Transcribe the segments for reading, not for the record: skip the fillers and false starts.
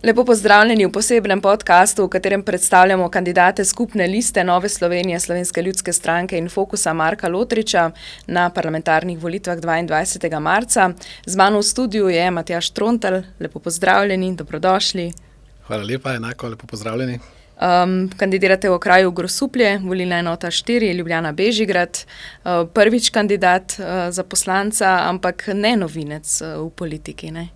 Lepo pozdravljeni v posebnem podkastu, v katerem predstavljamo kandidate skupne liste Nove Slovenije, Slovenske ljudske stranke in Fokusa Marka Lotriča na parlamentarnih volitvah 22. marca. Z mano v studiu je Matjaž Trontelj. Lepo pozdravljeni, dobrodošli. Hvala lepa, enako lepo pozdravljeni. Kandidirate v okraju Grosuplje, volilna enota 4, Ljubljana Bežigrad. Prvič kandidat za poslanca, ampak ne novinec v politiki, ne?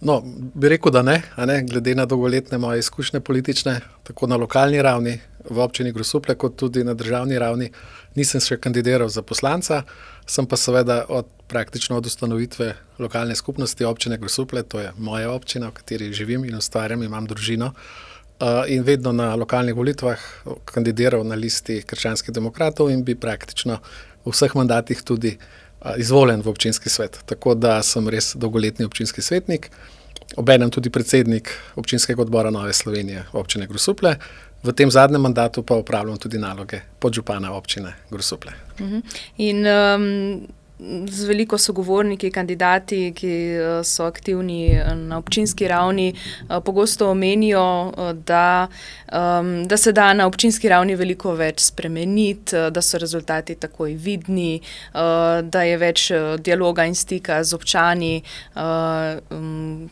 No, bi rekel, da ne, glede na dolgoletne moje izkušnje politične, tako na lokalni ravni v občini Grosuplje, kot tudi na državni ravni, nisem še kandidiral za poslanca, sem pa seveda praktično od ustanovitve lokalne skupnosti občine Grosuplje, to je moja občina, v kateri živim in ustvarjam, imam družino, in vedno na lokalnih volitvah kandidiral na listi Krščanskih demokratov in bi praktično v vseh mandatih tudi izvoljen v občinski svet. Tako da sem res dolgoletni občinski svetnik, obenem tudi predsednik občinskega odbora Nove Slovenije občine Grosuplje. V tem zadnjem mandatu pa opravljam tudi naloge podžupana občine Grosuplje. In z veliko sogovorniki, kandidati, ki so aktivni na občinski ravni, pogosto omenijo, da se da na občinski ravni veliko več spremeniti, da so rezultati takoj vidni, da je več dialoga in stika z občani.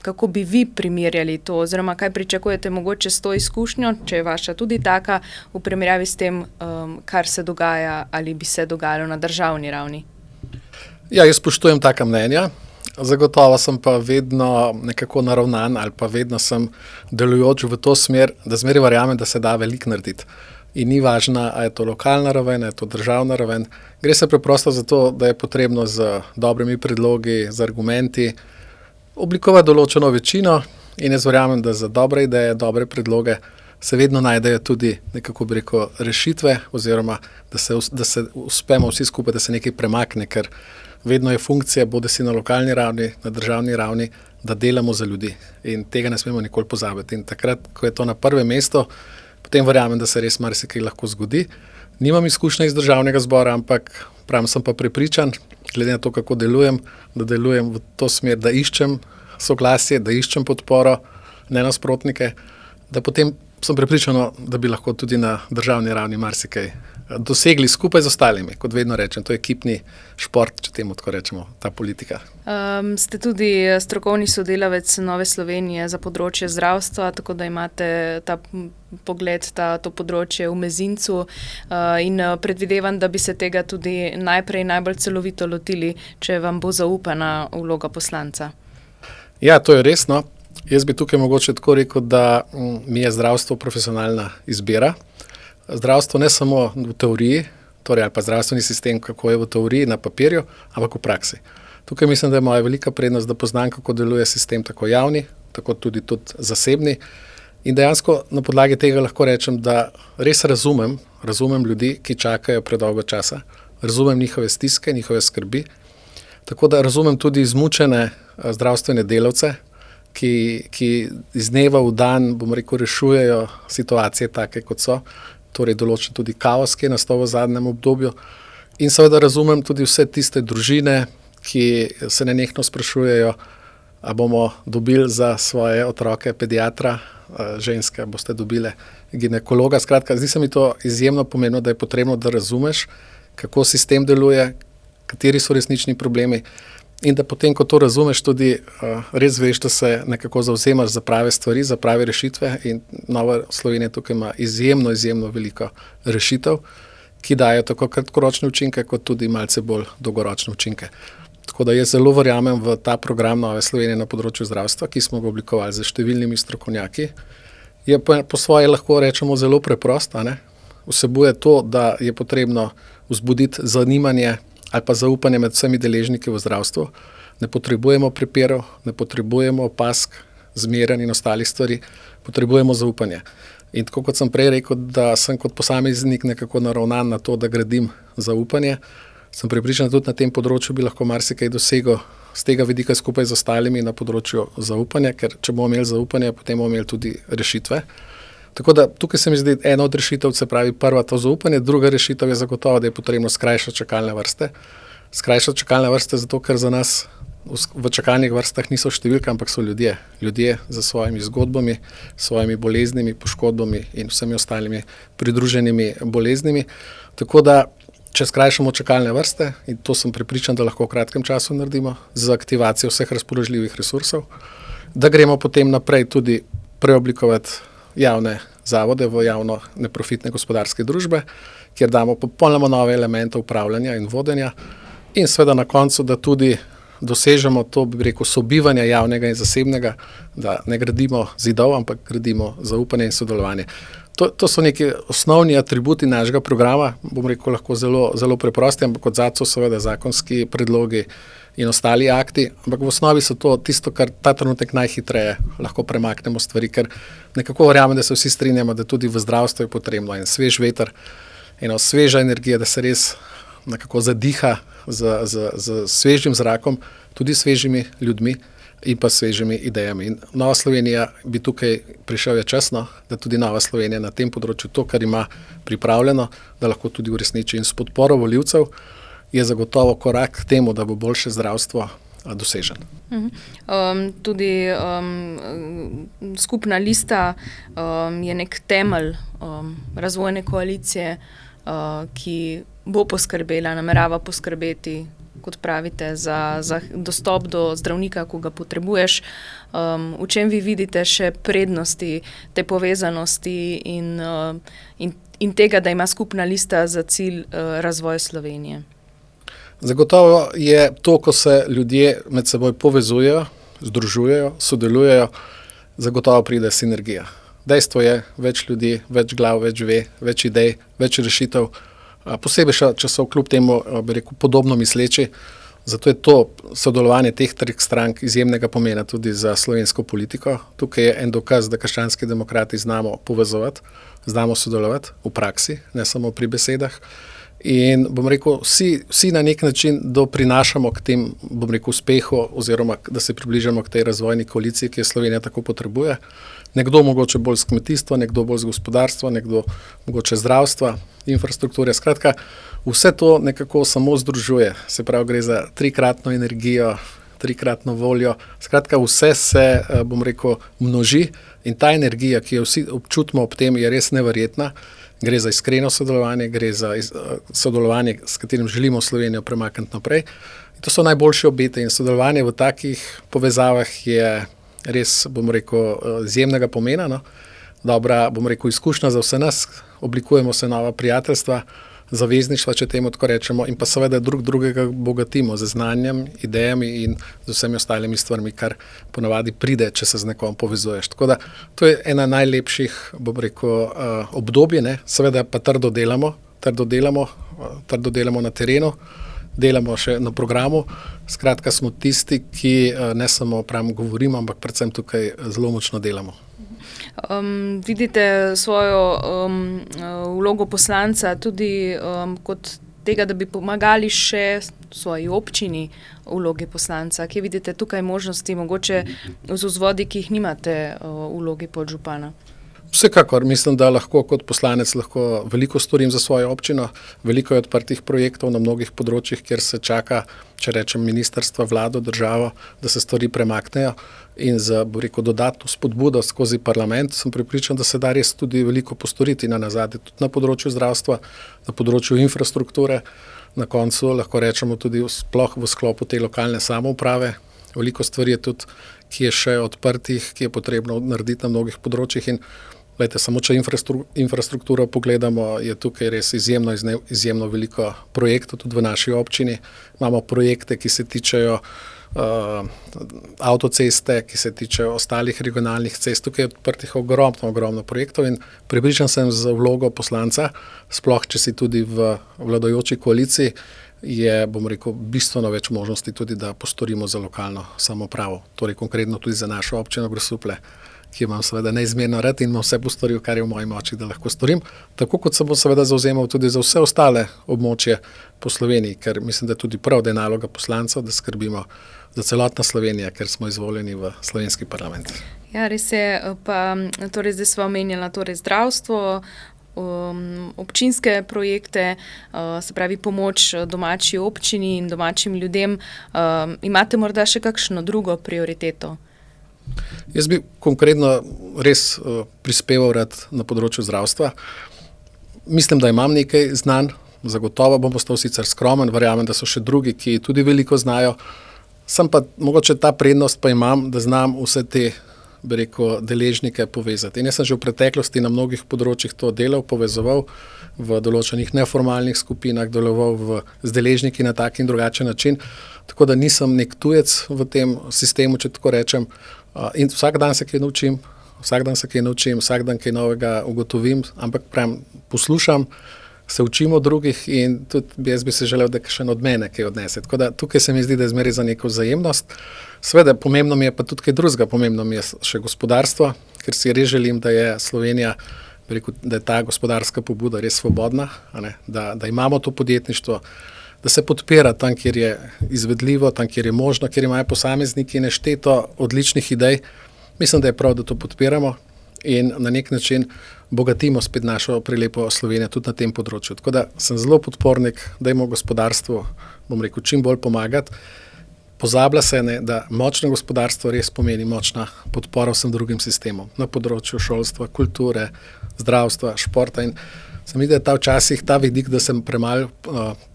Kako bi vi primerjali to, oziroma kaj pričakujete mogoče s to izkušnjo, če je vaša tudi taka, v primerjavi s tem, kar se dogaja ali bi se dogajalo na državni ravni? Ja, jaz spoštujem taka mnenja, zagotovo sem pa vedno nekako naravnan ali pa vedno sem delujoč v to smer, da zmeraj verjamem, da se da veliko narediti. In ni važna, a je to lokalna raven, a je to državna raven. Gre se preprosto za to, da je potrebno z dobrimi predlogi, z argumenti oblikovati določeno večino in jaz verjamem, da za dobre ideje, dobre predloge se vedno najdejo tudi nekako bi rekel rešitve oziroma da se uspemo vsi skupaj, da se nekaj premakne, ker vedno je funkcija, bodisi na lokalni ravni, na državni ravni, da delamo za ljudi in tega ne smemo nikoli pozabiti. In takrat, ko je to na prvem mestu, potem verjamem, da se res marsikaj lahko zgodi. Nimam izkušnje iz državnega zbora, ampak sem pa prepričan, glede na to, kako delujem, da delujem v to smer, da iščem soglasje, da iščem podporo, ne nasprotnike, da potem sem prepričan, da bi lahko tudi na državni ravni marsikaj dosegli skupaj z ostalimi. Kot vedno rečem, to je ekipni šport, če temu tako rečemo, ta politika. Ste tudi strokovni sodelavec Nove Slovenije za področje zdravstva, tako da imate ta pogled, to področje v mezincu in predvidevam, da bi se tega tudi najbolj celovito lotili, če vam bo zaupana vloga poslanca. Ja, to je resno. Jaz bi tukaj mogoče tako rekel, da mi je zdravstvo profesionalna izbira. Zdravstvo ne samo v teoriji, torej ali pa zdravstveni sistem, kako je v teoriji na papirju, ampak v praksi. Tukaj mislim, da je moja velika prednost, da poznam, kako deluje sistem tako javni, tako tudi zasebni. In dejansko na podlagi tega lahko rečem, da res razumem ljudi, ki čakajo predolgo časa, razumem njihove stiske, njihove skrbi, tako da razumem tudi izmučene zdravstvene delavce, ki iz dneva v dan, rešujejo situacije take, kot so, torej določen tudi kaos, ki je nastal v zadnjem obdobju. In seveda razumem tudi vse tiste družine, ki se nenehno sprašujejo, a bomo dobili za svoje otroke pediatra, ženske boste dobile ginekologa. Skratka, zdi se mi to izjemno pomembno, da je potrebno, da razumeš, kako sistem deluje, kateri so resnični problemi in da potem, ko to razumeš, tudi res veš, da se nekako zavzemaš za prave stvari, za prave rešitve in Nova Slovenija tukaj ima izjemno veliko rešitev, ki dajo tako kratkoročne učinke, kot tudi malce bolj dolgoročne učinke. Tako da jaz zelo verjamem v ta program Nove Slovenije na področju zdravstva, ki smo ga oblikovali z številnimi strokovnjaki. Je pa po svoje lahko rečemo zelo preprost, vsebuje to, da je potrebno vzbuditi zanimanje ali pa zaupanje med vsemi deležniki v zdravstvu. Ne potrebujemo prepirov, ne potrebujemo opask, zmerjanj in ostalih stvari, potrebujemo zaupanje. In tako kot sem prej rekel, da sem kot posameznik nekako naravnan na to, da gradim zaupanje, sem prepričan, da tudi na tem področju bi lahko marsikaj dosegel z tega vidika skupaj z ostalimi na področju zaupanja, ker če bomo imeli zaupanje, potem bomo imeli tudi rešitve. Tako da tukaj se mi zdi ena od rešitev, se pravi prva to zaupanje, druga rešitev je zagotovo, da je potrebno skrajšati čakalne vrste. Skrajšati čakalne vrste zato, ker za nas v čakalnih vrstah niso številke, ampak so ljudje. Ljudje za svojimi zgodbami, svojimi boleznimi, poškodbami in vsemi ostalimi pridruženimi boleznimi. Tako da, če skrajšamo čakalne vrste, in to sem prepričan, da lahko v kratkem času naredimo, z aktivacijo vseh razpoložljivih resursov, da gremo potem naprej tudi preoblikovati javne zavode v javno neprofitne gospodarske družbe, kjer damo popolnoma nove elemente upravljanja in vodenja in seveda na koncu, da tudi dosežemo to, bi rekel, sobivanje javnega in zasebnega, da ne gradimo zidov, ampak gradimo zaupanje in sodelovanje. To so neki osnovni atributi našega programa, bom rekel, lahko zelo, zelo preprosti, ampak kot zadnje so seveda zakonski predlogi in ostali akti, ampak v osnovi so to tisto, kar ta trenutek najhitreje lahko premaknemo stvari, ker nekako verjamem, da se vsi strinjamo, da tudi v zdravstvu je potrebno en svež veter, ena sveža energija, da se res nekako zadiha z svežim zrakom, tudi svežimi ljudmi in pa svežimi idejami. In Nova Slovenija bi tukaj prišel je časno, da tudi Nova Slovenija na tem področju to, kar ima pripravljeno, da lahko tudi uresniči in s podporo volivcev je zagotovo korak k temu, da bo boljše zdravstvo dosežen. Tudi skupna lista je nek temelj razvojne koalicije, ki bo poskrbela, namerava poskrbeti, kot pravite, za dostop do zdravnika, ko ga potrebuješ. V čem vi vidite še prednosti te povezanosti in tega, da ima skupna lista za cilj razvoj Slovenije? Zagotovo je to, ko se ljudje med seboj povezujejo, združujejo, sodelujejo, zagotovo pride sinergija. Dejstvo je, več ljudi, več glav, več ve, več idej, več rešitev, posebej še, če so kljub temu, bi rekel, podobno misleči. Zato je to sodelovanje teh treh strank izjemnega pomena tudi za slovensko politiko. Tukaj je en dokaz, da krščanski demokrati znamo povezovati, znamo sodelovati v praksi, ne samo pri besedah. In bom rekel, vsi na nek način doprinašamo k tem, bom rekel, uspehu oziroma da se približamo k tej razvojni koaliciji, ki jo Slovenija tako potrebuje. Nekdo mogoče bolj z kmetijstva, nekdo bolj z gospodarstva, nekdo mogoče zdravstva, infrastrukture. Skratka, vse to nekako samo združuje. Se pravi, gre za trikratno energijo, trikratno voljo. Skratka, vse se, bom rekel, množi in ta energija, ki jo vsi občutimo ob tem, je res neverjetna. Gre za iskreno sodelovanje, gre za sodelovanje, s katerim želimo Slovenijo premakniti naprej. In to so najboljše obete in sodelovanje v takih povezavah je res, bom rekel, izjemnega pomena. No? Dobra, bom rekel, izkušnja za vse nas, oblikujemo se nova prijateljstva, zavezništva, če temu tako rečemo, in pa seveda drugega bogatimo z znanjem, idejami in z vsemi ostalimi stvarmi, kar ponavadi pride, če se z nekom povezuješ. Tako da to je ena najlepših, bom rekel, obdobje, ne? Seveda pa trdo delamo na terenu, delamo še na programu. Skratka, smo tisti, ki ne samo pravim govorimo, ampak predvsem tukaj zelo močno delamo. Vidite svojo vlogo poslanca tudi kot tega, da bi pomagali še svoji občini v vlogi poslanca. Kje vidite tukaj možnosti, mogoče z vzvodi, ki jih nimate v vlogi podžupana? Vsekakor, mislim, da lahko kot poslanec lahko veliko storim za svojo občino. Veliko je odprtih projektov na mnogih področjih, kjer se čaka, če rečem, ministrstva, vlado, državo, da se stvari premaknejo in za, bo rekel, dodatno spodbudo skozi parlament sem prepričan, da se da res tudi veliko postoriti nazadnje, tudi na področju zdravstva, na področju infrastrukture, na koncu lahko rečemo tudi sploh v sklopu te lokalne samouprave. Veliko stvari je tudi, ki je še odprtih, ki je potrebno narediti na mnogih področjih in glejte, samo če infrastrukturo pogledamo, je tukaj res izjemno veliko projektov tudi v naši občini. Imamo projekte, ki se tičejo avtoceste, ki se tičejo ostalih regionalnih cest. Tukaj je odprtih ogromno projektov in prepričan sem z vlogo poslanca, sploh če si tudi v vladajoči koaliciji, je, bom rekel, bistveno več možnosti tudi, da postorimo za lokalno samoupravo. Torej konkretno tudi za našo občino Grosuplje, ki imam seveda neizmerno rad in imam vse postoril, kar je v moji moči, da lahko storim. Tako kot se bom seveda zavzemal tudi za vse ostale območje po Sloveniji, ker mislim, da je tudi prav, da je naloga poslancev, da skrbimo za celotno Slovenijo, ker smo izvoljeni v slovenski parlament. Ja, res je, pa torej zdaj sva omenjala torej zdravstvo, občinske projekte, se pravi pomoč domači občini in domačim ljudem. Imate morda še kakšno drugo prioriteto? Jaz bi konkretno res prispeval rad na področju zdravstva. Mislim, da imam nekaj znanj, zagotovo bom postal sicer skromen, verjamem, da so še drugi, ki tudi veliko znajo. Sem pa mogoče ta prednost pa imam, da znam vse te, bi rekel, deležnike povezati. In jaz sem že v preteklosti na mnogih področjih to delal, povezoval v določenih neformalnih skupinah, deloval z deležniki na tak in drugačen način, tako da nisem nek tujec v tem sistemu, če tako rečem. In vsak dan se kaj naučim, vsak dan kaj novega ugotovim, ampak pravim, poslušam, se učim od drugih in tudi jaz bi se želel, da še od mene kaj odnese. Tako da tukaj se mi zdi, da je zmeraj za neko vzajemnost. Seveda, pomembno mi je pa tudi kaj drugega, pomembno mi je še gospodarstvo, ker si res želim, da je Slovenija, da je ta gospodarska pobuda res svobodna, da imamo to podjetništvo, da se podpira tam, kjer je izvedljivo, tam, kjer je možno, kjer imajo posamezniki nešteto odličnih idej. Mislim, da je prav, da to podpiramo in na nek način bogatimo spet našo prelepo Slovenijo tudi na tem področju. Tako da sem zelo podpornik, da imamo gospodarstvo, bom rekel, čim bolj pomagati. Pozablja se, da močno gospodarstvo res pomeni močna podpora vsem drugim sistemom na področju šolstva, kulture, zdravstva, športa in se mi zdi, da včasih ta vidik, da sem premalo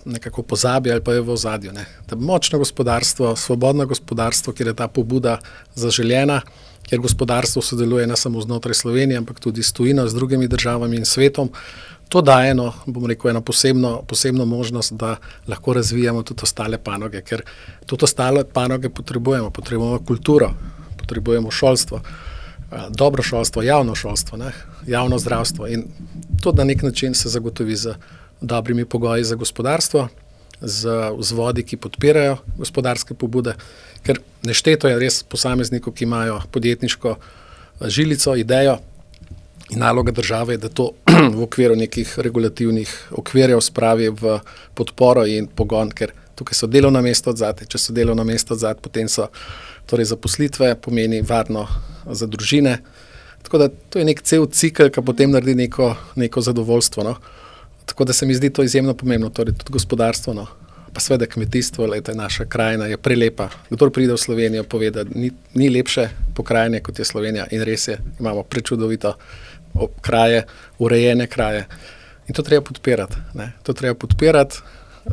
nekako pozabi ali pa je v ozadju. Da močno gospodarstvo, svobodno gospodarstvo, kjer je ta pobuda zaželjena, kjer gospodarstvo sodeluje ne samo znotraj Slovenije, ampak tudi s tujino, z drugimi državami in svetom, to daje eno posebno možnost, da lahko razvijamo tudi ostale panoge, ker tudi ostale panoge potrebujemo kulturo, potrebujemo šolstvo, dobro šolstvo, javno zdravstvo in to na nek način se zagotovi z dobrimi pogoji za gospodarstvo, z vzvodi, ki podpirajo gospodarske pobude, ker nešteto je res posameznikov, ki imajo podjetniško žilico, idejo in naloga države je, da to v okviru nekih regulativnih okvirjev spravi v podporo in pogon, ker tukaj so delovna mesta odzadaj, če so delovna mesta odzadaj, potem so torej zaposlitve, pomeni varno za družine. Tako da to je nek cel cikel, ki potem naredi neko zadovoljstvo. Tako da se mi zdi to izjemno pomembno, torej tudi gospodarstvo, pa seveda kmetijstvo, naša krajina je prelepa. Kdor pride v Slovenijo, pove, da ni lepše pokrajine, kot je Slovenija in res je, imamo prečudovito kraje, urejene kraje in to treba podpirati. To treba podpirati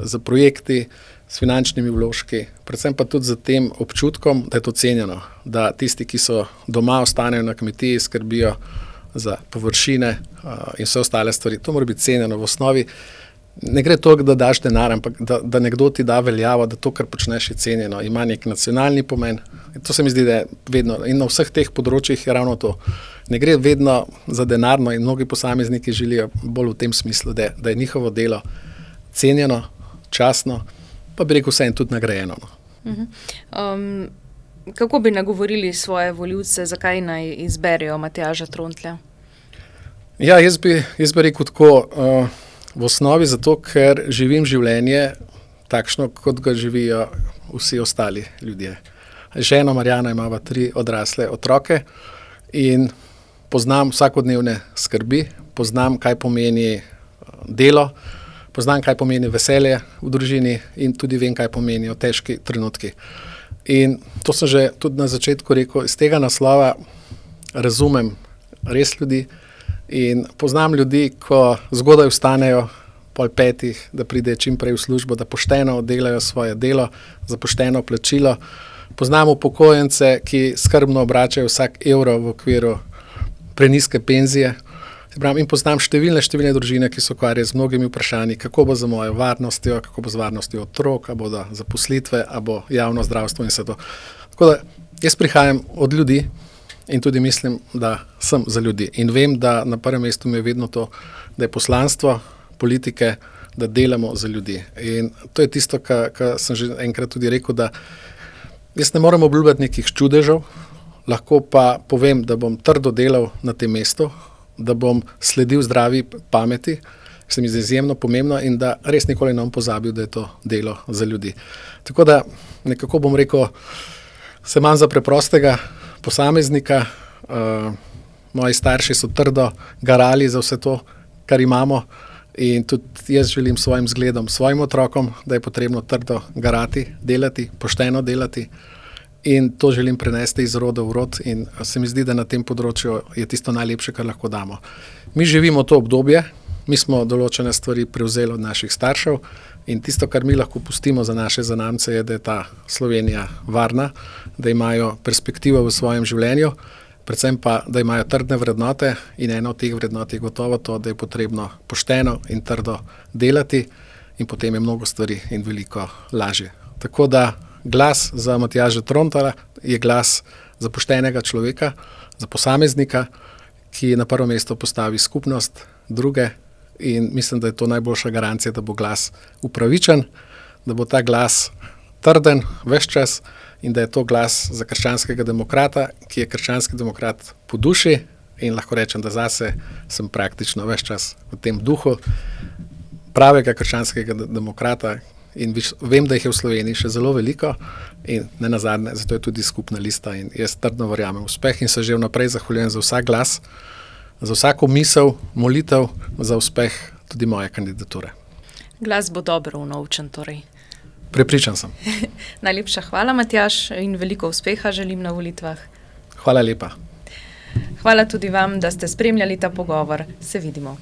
z projekti, s finančnimi vložki, predvsem pa tudi z tem občutkom, da je to cenjeno, da tisti, ki so doma, ostanejo na kmetiji, skrbijo za površine in vse ostale stvari. To mora biti cenjeno v osnovi. Ne gre toliko, da daš denar, ampak da nekdo ti da veljavo, da to, kar počneš, je cenjeno, ima nek nacionalni pomen. In to se mi zdi, da je vedno in na vseh teh področjih je ravno to. Ne gre vedno za denarno in mnogi posamezniki želijo bolj v tem smislu, da je njihovo delo cenjeno, častno, pa bi rekel vseeno tudi nagrajeno. Kako bi nagovorili svoje volivce, zakaj naj izberejo Matjaža Trontlja? Ja, jaz bi rekel tako, v osnovi zato, ker živim življenje takšno, kot ga živijo vsi ostali ljudje. Žena Marjana imava 3 odrasle otroke in poznam vsakodnevne skrbi, poznam, kaj pomeni delo, poznam, kaj pomeni veselje v družini in tudi vem, kaj pomenijo težki trenutki. In to sem že tudi na začetku rekel, iz tega naslova razumem res ljudi in poznam ljudi, ko zgodaj vstanejo pol 5, da pride čim prej v službo, da pošteno delajo svoje delo za pošteno plačilo. Poznam upokojence, ki skrbno obračajo vsak evro v okviru prenizke penzije. In poznam številne družine, ki se ukvarjajo z mnogimi vprašanji, kako bo z mojo varnostjo, kako bo z varnostjo otrok, a bodo zaposlitve, a bo javno zdravstvo in vse to. Tako da jaz prihajam od ljudi in tudi mislim, da sem za ljudi. In vem, da na prvem mestu mi je vedno to, da je poslanstvo politike, da delamo za ljudi. In to je tisto, kar sem že enkrat tudi rekel, da jaz ne morem obljubljati nekih čudežev, lahko pa povem, da bom trdo delal na tem mestu, da bom sledil zdravi pameti, se mi zdi izjemno pomembno in da res nikoli ne bom pozabil, da je to delo za ljudi. Tako da nekako bom rekel, se imam za preprostega posameznika, moji starši so trdo garali za vse to, kar imamo. In tudi jaz želim svojim zgledom, svojim otrokom, da je potrebno trdo garati, delati, pošteno delati. In to želim prenesti iz roda v rod in se mi zdi, da na tem področju je tisto najlepše, kar lahko damo. Mi živimo to obdobje, mi smo določene stvari prevzeli od naših staršev in tisto, kar mi lahko pustimo za naše zanamce, je, da je ta Slovenija varna, da imajo perspektivo v svojem življenju, predvsem pa, da imajo trdne vrednote in ena od teh vrednot je gotovo to, da je potrebno pošteno in trdo delati in potem je mnogo stvari in veliko lažje. Tako da glas za Matjaža Trontarja je glas za poštenega človeka, za posameznika, ki na prvo mesto postavi skupnost, druge in mislim, da je to najboljša garancija, da bo glas upravičen, da bo ta glas trden ves čas in da je to glas za krščanskega demokrata, ki je krščanski demokrat po duši in lahko rečem, da zase sem praktično ves čas v tem duhu pravega krščanskega demokrata in vem, da jih je v Sloveniji še zelo veliko in ne nazadnje, zato je tudi skupna lista in jaz trdno verjamem v uspeh in se že vnaprej zahvaljujem za vsak glas, za vsako misel, molitev, za uspeh tudi moje kandidature. Glas bo dobro unovčen torej. Prepričan sem. Najlepša hvala, Matjaž, in veliko uspeha želim na volitvah. Hvala lepa. Hvala tudi vam, da ste spremljali ta pogovor. Se vidimo.